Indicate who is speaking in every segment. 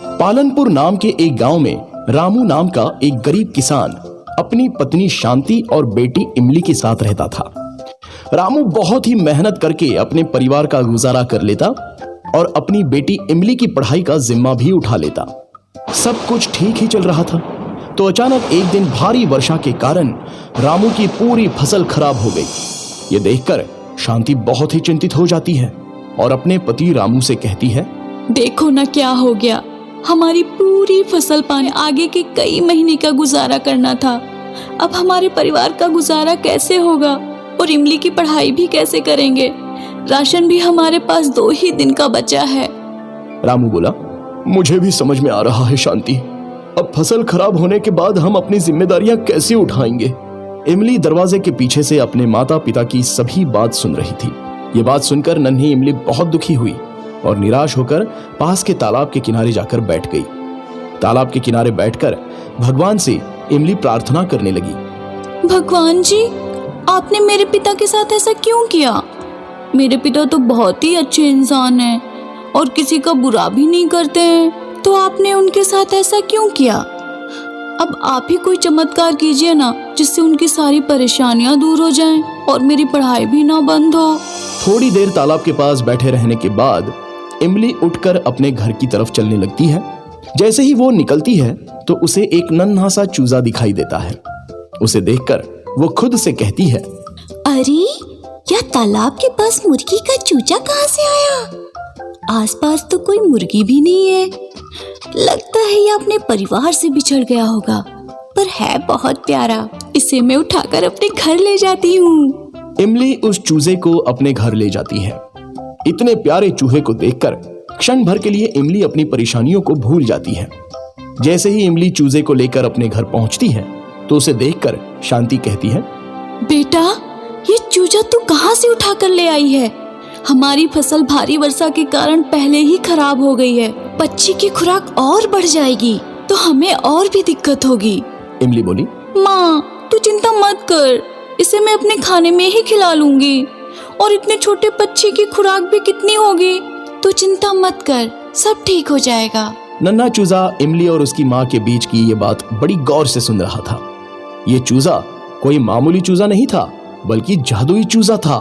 Speaker 1: पालनपुर नाम के एक गांव में रामू नाम का एक गरीब किसान अपनी पत्नी शांति और बेटी इमली के साथ रहता था। रामू बहुत ही मेहनत करके अपने परिवार का गुजारा कर लेता और अपनी बेटी इमली की पढ़ाई का जिम्मा भी उठा लेता। सब कुछ ठीक ही चल रहा था, तो अचानक एक दिन भारी वर्षा के कारण रामू की पूरी फसल खराब हो गई। ये देखकर शांति बहुत ही चिंतित हो जाती है और अपने पति रामू से कहती है,
Speaker 2: देखो ना क्या हो गया, हमारी पूरी फसल पानी आगे के कई महीने का गुजारा करना था। अब हमारे परिवार का गुजारा कैसे होगा और इमली की पढ़ाई भी कैसे करेंगे? राशन भी हमारे पास 2 ही दिन का बचा है।
Speaker 1: रामू बोला, मुझे भी समझ में आ रहा है शांति, अब फसल खराब होने के बाद हम अपनी जिम्मेदारियां कैसे उठाएंगे? इमली दरवाजे के पीछे से अपने माता पिता की सभी बात सुन रही थी। ये बात सुनकर नन्ही इमली बहुत दुखी हुई और निराश होकर पास के तालाब के किनारे जाकर बैठ गई। तालाब के किनारे बैठकर भगवान से इमली प्रार्थना करने लगी।
Speaker 2: भगवान जी, आपने मेरे पिता के साथ ऐसा क्यों किया? मेरे पिता तो बहुत ही अच्छे इंसान हैं और किसी का बुरा भी नहीं करते हैं, तो आपने उनके साथ ऐसा क्यों किया? अब आप ही कोई चमत्कार कीजिए ना, जिससे उनकी सारी परेशानियां दूर हो जाएं और मेरी पढ़ाई भी ना बंद हो।
Speaker 1: थोड़ी देर तालाब के पास बैठे रहने के बाद इमली उठकर अपने घर की तरफ चलने लगती है। जैसे ही वो निकलती है तो उसे एक नन्हा सा चूजा दिखाई देता है। उसे देखकर वो खुद से कहती है,
Speaker 2: अरे यह तालाब के पास मुर्गी का चूजा कहाँ से आया? आसपास तो कोई मुर्गी भी नहीं है। लगता है यह अपने परिवार से बिछड़ गया होगा, पर है बहुत प्यारा। इसे मैं उठाकर अपने घर ले जाती हूँ।
Speaker 1: इमली उस चूजे को अपने घर ले जाती है। इतने प्यारे चूहे को देखकर क्षण भर के लिए इमली अपनी परेशानियों को भूल जाती है। जैसे ही इमली चूजे को लेकर अपने घर पहुंचती है तो उसे देखकर शांति कहती है,
Speaker 2: बेटा, ये चूजा तू कहाँ से उठा कर ले आई है? हमारी फसल भारी वर्षा के कारण पहले ही खराब हो गई है। बच्ची की खुराक और बढ़ जाएगी तो हमें और भी दिक्कत होगी।
Speaker 1: इमली बोली,
Speaker 2: माँ तू चिंता मत कर, इसे मैं अपने खाने में ही खिला लूंगी और इतने छोटे बच्चे की खुराक भी कितनी होगी? तू चिंता मत कर, सब ठीक हो जाएगा।
Speaker 1: नन्हा चूजा इमली और उसकी माँ के बीच की ये बात बड़ी गौर से सुन रहा था। ये चूजा कोई मामूली चूजा नहीं था, बल्कि जादुई चूजा था।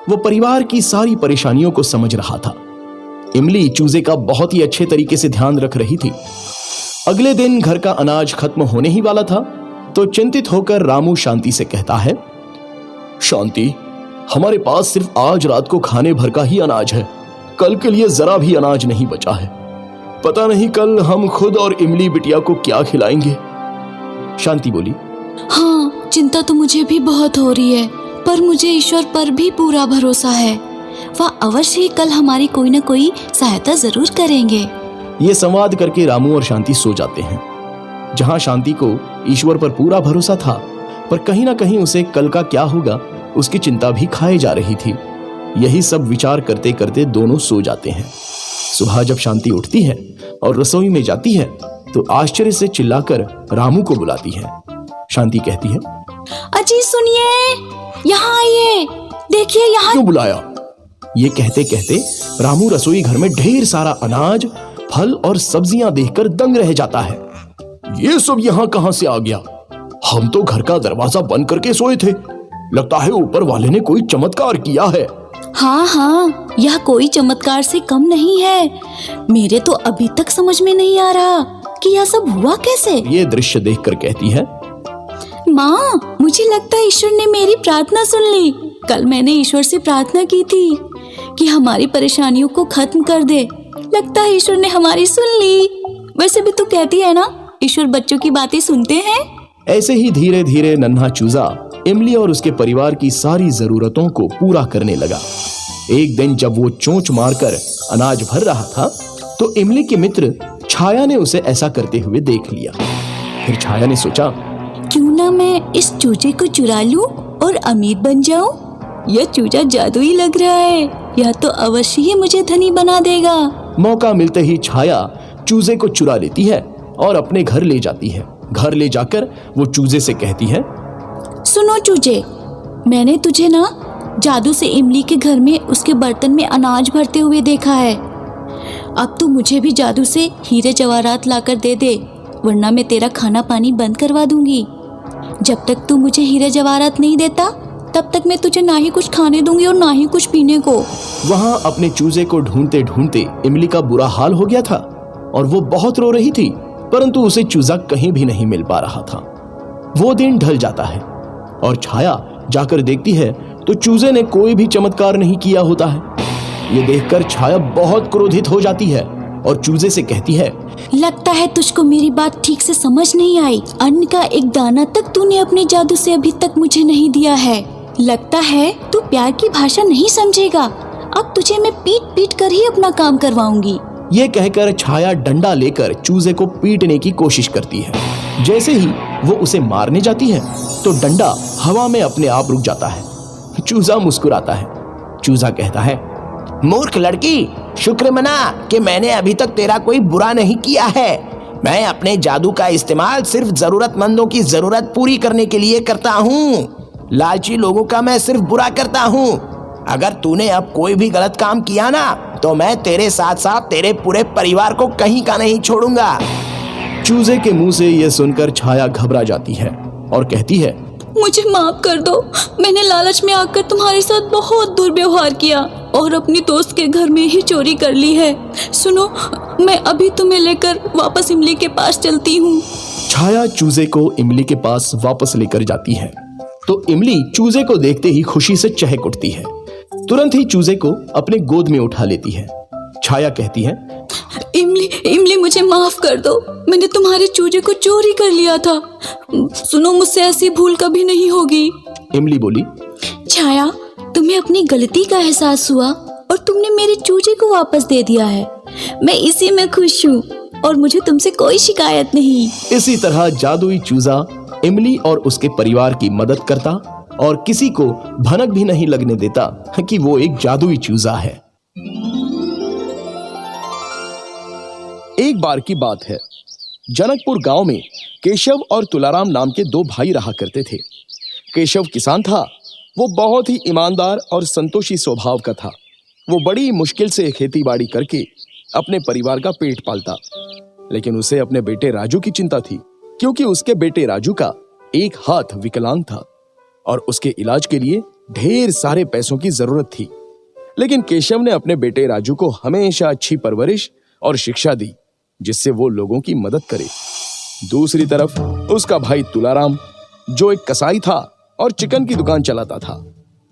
Speaker 1: वो परिवार की सारी परेशानियों को समझ रहा था। इमली चूजे का बहुत ही अच्छे तरीके से ध्यान रख रही थी। अगले दिन घर का अनाज खत्म होने ही वाला था, तो चिंतित होकर रामू शांति से कहता है, शांति, हमारे पास सिर्फ आज रात को खाने भर का ही अनाज है। कल के लिए जरा भी अनाज नहीं बचा है। पता नहीं कल हम खुद और इमली बिटिया को क्या खिलाएंगे। शांति बोली,
Speaker 2: हाँ, चिंता तो मुझे भी बहुत हो रही है, पर मुझे ईश्वर पर भी पूरा भरोसा है। वह अवश्य ही कल हमारी कोई न कोई सहायता जरूर करेंगे।
Speaker 1: ये संवाद करके रामू और शांति सो जाते हैं। जहां शांति को ईश्वर पर पूरा भरोसा था, पर कहीं ना कहीं उसे कल का क्या होगा उसकी चिंता भी खाए जा रही थी। यही सब विचार करते करते दोनों सो जाते हैं। सुबह जब शांति उठती है और रसोई में जाती है तो आश्चर्य से चिल्लाकर रामू को बुलाती है। शांति कहती है,
Speaker 2: अजी सुनिए, यहाँ आइए, देखिए यहाँ।
Speaker 1: क्यों बुलाया? ये कहते कहते रामू रसोई घर में ढेर सारा अनाज, फल और सब्जियां देखकर दंग रह जाता है। ये सब यहाँ कहाँ से आ गया? हम तो घर का दरवाजा बंद करके सोए थे। लगता है ऊपर वाले ने कोई चमत्कार किया है।
Speaker 2: हाँ हाँ, यह कोई चमत्कार से कम नहीं है। मेरे तो अभी तक समझ में नहीं आ रहा कि यह सब हुआ कैसे।
Speaker 1: ये दृश्य देखकर कहती है,
Speaker 2: माँ, मुझे लगता है ईश्वर ने मेरी प्रार्थना सुन ली। कल मैंने ईश्वर से प्रार्थना की थी कि हमारी परेशानियों को खत्म कर दे। लगता है ईश्वर ने हमारी सुन ली। वैसे भी तू कहती है ना, ईश्वर बच्चों की बातें सुनते हैं।
Speaker 1: ऐसे ही धीरे धीरे नन्हा चूजा इमली और उसके परिवार की सारी जरूरतों को पूरा करने लगा। एक दिन जब वो चोंच मारकर अनाज भर रहा था तो इमली के मित्र छाया ने उसे ऐसा करते हुए देख लिया। फिर छाया ने सोचा,
Speaker 2: क्यों ना मैं इस चूजे को चुरा लूं और अमीर बन जाऊं। यह चूजा जादुई लग रहा है, यह तो अवश्य ही मुझे धनी बना देगा।
Speaker 1: मौका मिलते ही छाया चूजे को चुरा लेती है और अपने घर ले जाती है। घर ले जाकर वो चूजे से कहती है,
Speaker 2: सुनो चूजे, मैंने तुझे ना जादू से इमली के घर में उसके बर्तन में अनाज भरते हुए देखा है। अब तू मुझे भी जादू से हीरे जवाहरात लाकर दे दे, वरना मैं तेरा खाना पानी बंद करवा दूंगी। जब तक तू मुझे हीरे जवाहरात नहीं देता तब तक मैं तुझे ना ही कुछ खाने दूंगी और ना ही कुछ पीने को।
Speaker 1: वहां अपने चूजे को ढूंढते ढूंढते इमली का बुरा हाल हो गया था और वो बहुत रो रही थी, परंतु उसे चूजा कहीं भी नहीं मिल पा रहा था। वो दिन ढल जाता है और छाया जाकर देखती है तो चूजे ने कोई भी चमत्कार नहीं किया होता है। ये देखकर छाया बहुत क्रोधित हो जाती है और चूजे से कहती है,
Speaker 2: लगता है तुझको मेरी बात ठीक से समझ नहीं आई। अन्न का एक दाना तक तूने अपने जादू से अभी तक मुझे नहीं दिया है। लगता है तू प्यार की भाषा नहीं समझेगा। अब तुझे मैं पीट पीट कर ही अपना काम करवाऊंगी।
Speaker 1: ये कहकर छाया डंडा लेकर चूजे को पीटने की कोशिश करती है। जैसे ही वो उसे मारने जाती है तो डंडा हवा में अपने आप रुक जाता है। चूजा मुस्कुराता है। चूजा कहता है, मूर्ख लड़की, शुक्र मना कि मैंने अभी तक तेरा कोई बुरा नहीं किया है। मैं अपने जादू का इस्तेमाल सिर्फ जरूरतमंदों की जरूरत पूरी करने के लिए करता हूँ। लालची लोगों का मैं सिर्फ बुरा करता हूँ। अगर तूने अब कोई भी गलत काम किया ना तो मैं तेरे साथ साथ तेरे पूरे परिवार को कहीं का नहीं छोड़ूंगा। चूजे के मुंह से यह सुनकर छाया घबरा जाती है और कहती है,
Speaker 2: मुझे माफ कर दो। मैंने लालच में आकर तुम्हारे साथ बहुत दुर्व्यवहार किया और अपनी दोस्त के घर में ही चोरी कर ली है। सुनो, मैं अभी तुम्हें लेकर वापस इमली के पास चलती हूँ।
Speaker 1: छाया चूजे को इमली के पास वापस लेकर जाती है तो इमली चूजे को देखते ही खुशी से चहक उठती है। तुरंत ही चूजे को अपने गोद में उठा लेती है। छाया कहती है,
Speaker 2: इमली मुझे माफ कर दो। मैंने तुम्हारे चूजे को चोरी कर लिया था। सुनो, मुझसे ऐसी भूल कभी नहीं होगी।
Speaker 1: इमली बोली,
Speaker 2: छाया, तुम्हें अपनी गलती का एहसास हुआ और तुमने मेरे चूजे को वापस दे दिया है। मैं इसी में खुश हूँ और मुझे तुमसे कोई शिकायत नहीं।
Speaker 1: इसी तरह जादुई चूजा इमली और उसके परिवार की मदद करता और किसी को भनक भी नहीं लगने देता कि वो एक जादुई चूजा है। एक बार की बात है, जनकपुर गांव में केशव और तुलाराम नाम के दो भाई रहा करते थे। केशव किसान था। वो बहुत ही ईमानदार और संतोषी स्वभाव का था। वो बड़ी मुश्किल से खेती बाड़ी करके अपने परिवार का पेट पालता, लेकिन उसे अपने बेटे राजू की चिंता थी, क्योंकि उसके बेटे राजू का एक हाथ विकलांग था और उसके इलाज के लिए ढेर सारे पैसों की जरूरत थी। लेकिन केशव ने अपने बेटे राजू को हमेशा अच्छी परवरिश और शिक्षा दी, जिससे वो लोगों की मदद करे। दूसरी तरफ उसका भाई तुलाराम, जो एक कसाई था और चिकन की दुकान चलाता था,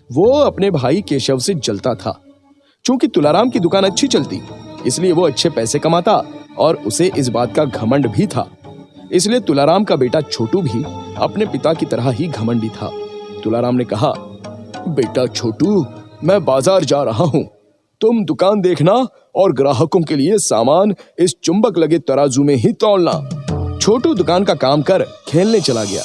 Speaker 1: वो अपने भाई केशव से जलता था। चूंकि तुलाराम की दुकान अच्छी चलती, इसलिए वो अच्छे पैसे कमाता और उसे इस बात का घमंड भी था। इसलिए तुलाराम का बेटा छोटू भी अपने पिता की तरह ही घमंडी था। तुलाराम ने कहा, बेटा छोटू, मैं बाजार जा रहा हूँ, तुम दुकान देखना और ग्राहकों के लिए सामान इस चुंबक लगे तराजू में ही तौलना। छोटू दुकान का काम कर खेलने चला गया।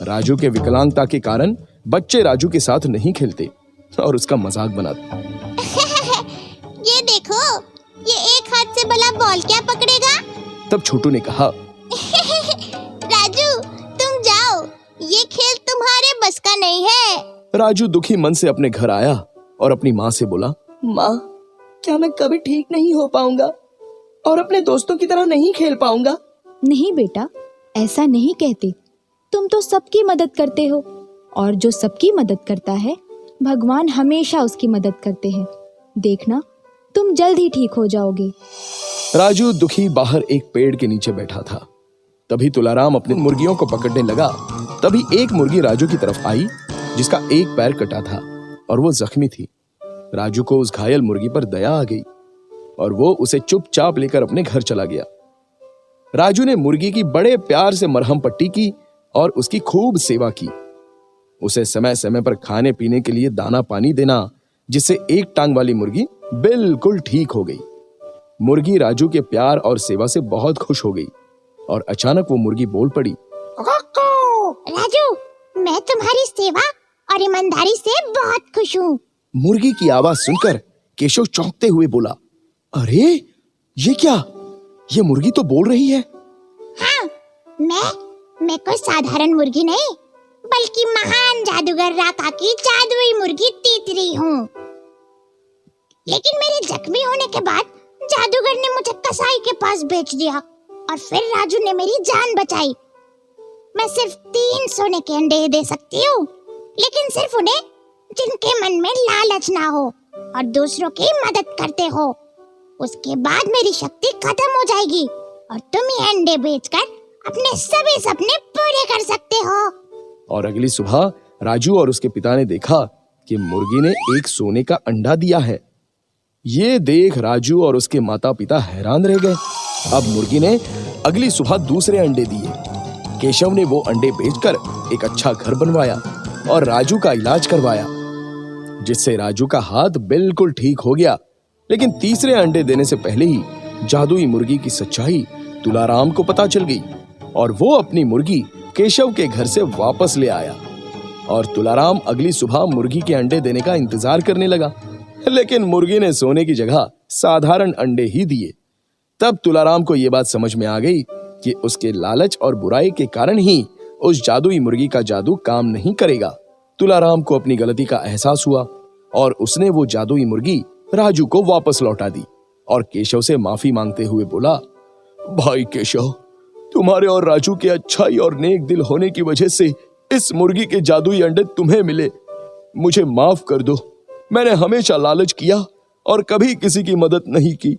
Speaker 1: राजू के विकलांगता के कारण बच्चे राजू के साथ नहीं खेलते और उसका मजाक बनाते।
Speaker 3: ये देखो, ये एक हाथ से भला बॉल क्या पकड़ेगा?
Speaker 1: तब छोटू ने कहा,
Speaker 3: राजू, तुम जाओ, ये खेल तुम्हारे बस का नहीं है।
Speaker 1: राजू दुखी मन से अपने घर आया और अपनी माँ से बोला,
Speaker 4: माँ, क्या मैं कभी ठीक नहीं हो पाऊंगा और अपने दोस्तों की तरह नहीं खेल पाऊंगा?
Speaker 5: नहीं बेटा, ऐसा नहीं कहते। तुम तो सबकी मदद करते हो और जो सबकी मदद करता है, भगवान हमेशा उसकी मदद करते हैं। देखना, तुम जल्द ही ठीक हो जाओगे।
Speaker 1: राजू दुखी बाहर एक पेड़ के नीचे बैठा था। तभी तुलाराम अपने मुर्गियों को पकड़ने लगा। तभी एक मुर्गी राजू की तरफ आई, जिसका एक पैर कटा था और वो जख्मी थी। राजू को उस घायल मुर्गी पर दया आ गई और वो उसे चुपचाप लेकर अपने घर चला गया। राजू ने मुर्गी की बड़े प्यार से मरहम पट्टी की और उसकी खूब सेवा की। उसे समय समय पर खाने पीने के लिए दाना पानी देना, जिससे एक टांग वाली मुर्गी बिल्कुल ठीक हो गई। मुर्गी राजू के प्यार और सेवा से बहुत खुश हो गई और अचानक वो मुर्गी बोल पड़ी,
Speaker 3: राजू, मैं तुम्हारी सेवा और ईमानदारी से बहुत खुश हूँ।
Speaker 1: मुर्गी की आवाज सुनकर केशव चौंकते हुए बोला, अरे ये क्या? ये मुर्गी तो बोल रही है।
Speaker 3: हाँ, मैं कोई साधारण मुर्गी नहीं, बल्कि महान जादूगर राका की जादुई मुर्गी तीतरी हूँ। लेकिन मेरे जख्मी होने के बाद जादूगर ने कसाई के पास बेच दिया और फिर राजू ने मेरी जान बचाई। मैं सिर्फ 3 सोने के अंडे ही दे सकती हूँ, लेकिन सिर्फ उन्हें जिनके मन में लालच ना हो और दूसरों की मदद करते हो। उसके बाद मेरी शक्ति खत्म हो जाएगी और तुम ये अंडे बेचकर अपने सभी सपने पूरे कर सकते हो।
Speaker 1: और अगली सुबह राजू और उसके पिता ने देखा कि मुर्गी ने एक सोने का अंडा दिया है। ये देख राजू और उसके माता पिता हैरान रह गए। अब मुर्गी ने अगली सुबह दूसरे अंडे दिए। केशव ने वो अंडे बेचकर एक अच्छा घर बनवाया और राजू का इलाज करवाया, जिससे राजू का हाथ बिल्कुल ठीक हो गया। लेकिन तीसरे अंडे देने से पहले ही जादुई मुर्गी की सच्चाई तुलाराम को पता चल गई और वो अपनी मुर्गी केशव के घर से वापस ले आया। और तुलाराम अगली सुबह मुर्गी के अंडे देने का इंतजार करने लगा, लेकिन मुर्गी ने सोने की जगह साधारण अंडे ही दिए। तब तुलाराम को यह बात समझ में आ गई कि उसके लालच और बुराई के कारण ही उस जादुई मुर्गी का जादू काम नहीं करेगा। तुलाराम को अपनी गलती का एहसास हुआ और उसने वो जादुई मुर्गी राजू को वापस लौटा दी और केशव से माफी मांगते हुए बोला, भाई केशव, तुम्हारे और राजू के अच्छाई और नेक दिल होने की वजह से इस मुर्गी के जादुई अंडे तुम्हें मिले। मुझे माफ कर दो। मैंने हमेशा लालच किया और कभी किसी की मदद नहीं की।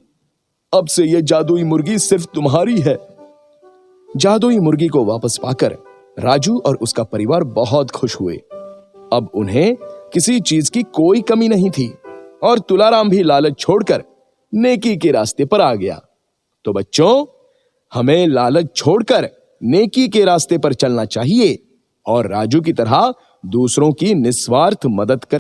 Speaker 1: अब से ये जादुई मुर्गी सिर्फ तुम्हारी है। जादुई मुर्गी को वापस पाकर राजू और उसका परिवार बहुत खुश हुए। अब उन्हें किसी चीज की कोई कमी नहीं थी और तुलाराम भी लालच छोड़कर नेकी के रास्ते पर आ गया। तो बच्चों, हमें लालच छोड़कर नेकी के रास्ते पर चलना चाहिए और राजू की तरह दूसरों की निस्वार्थ मदद कर